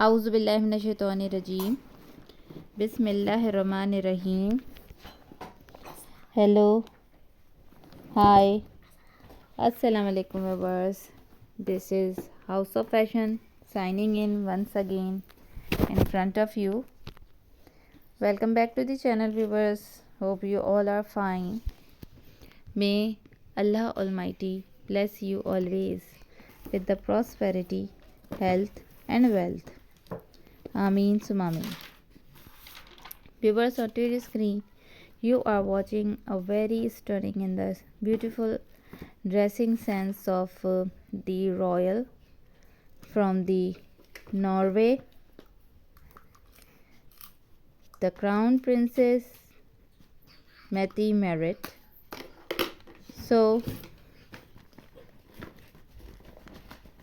Auzubillahiminash-shaytanir-rajeem. Bismillahir-rahmanir-rahim. Hello, hi, Assalamu alaikum viewers. This is House of Fashion signing in once again in front of you. Welcome back to the channel viewers. Hope you all are fine. May Allah Almighty bless you always with the prosperity, health and wealth. Ameen summa ameen. Viewers, on your screen you are watching a very stunning and the beautiful dressing sense of the royal from the Norway, the crown princess Marit. So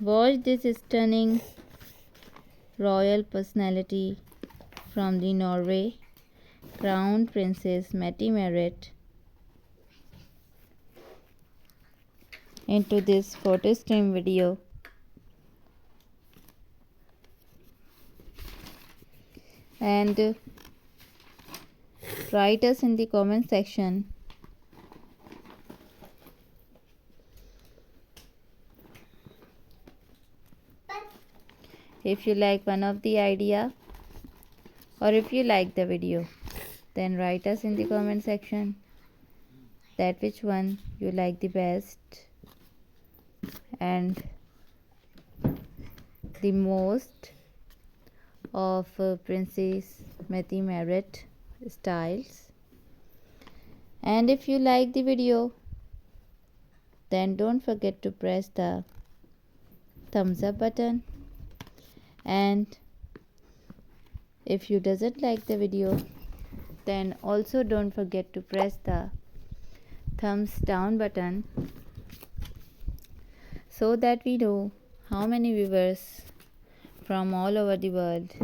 watch this stunning royal personality from the Norway, crown princess Marit, into this photo stream video. And write us in the comment section if you like one of the idea or if you like the video. Then write us in the comment section that which one you like the best and the most of Princess Marit styles. And if you like the video, then don't forget to press the thumbs up button. And if you doesn't like the video, then also don't forget to press the thumbs down button so that we know how many viewers from all over the world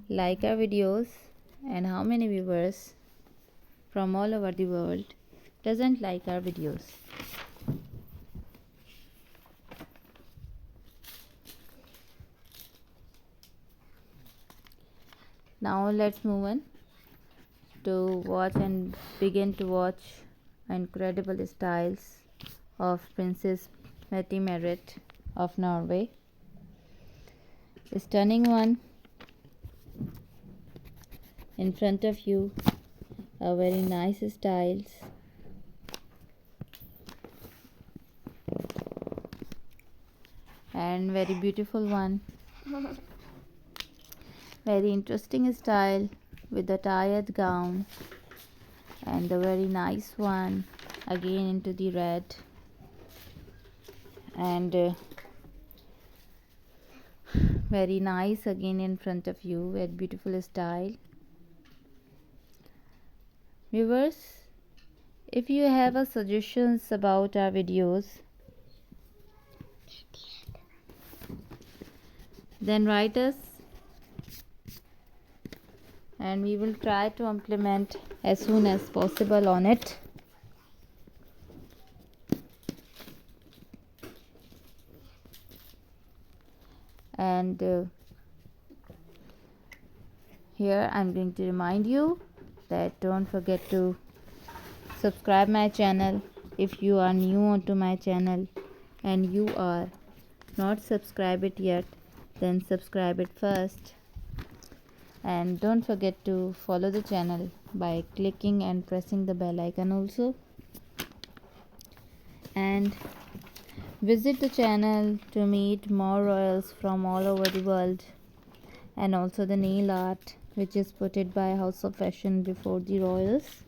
like our videos and how many viewers from all over the world doesn't like our videos. Now let's move on to watch and begin to watch incredible styles of Princess Marit of Norway. A stunning one in front of you, a very nice styles. And very beautiful one. Very interesting style with the tied gown and the very nice one again into the red and very nice again in front of you with beautiful style. Viewers, if you have a suggestions about our videos, then write us and we will try to implement as soon as possible on it. And here I'm going to remind you that don't forget to subscribe my channel if you are new onto my channel and you are not subscribed it yet, then subscribe it first. And don't forget to follow the channel by clicking and pressing the bell icon also. And visit the channel to meet more royals from all over the world, and also the nail art which is put it by House of Fashion before the royals.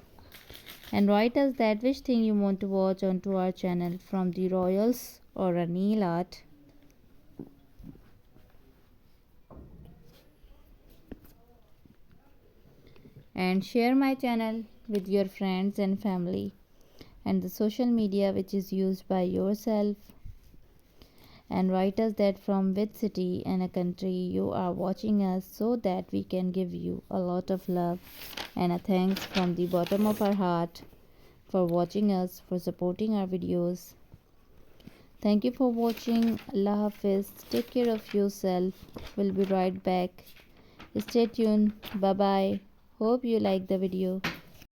And write us that which thing you want to watch onto our channel from the royals or a nail art. And share my channel with your friends and family and the social media which is used by yourself. And write us that from which city and a country you are watching us so that we can give you a lot of love and a thanks from the bottom of our heart for watching us, for supporting our videos. Thank you for watching. Allah Hafiz. Take care of yourself. We'll be right back. Stay tuned. Bye bye. Hope you like the video.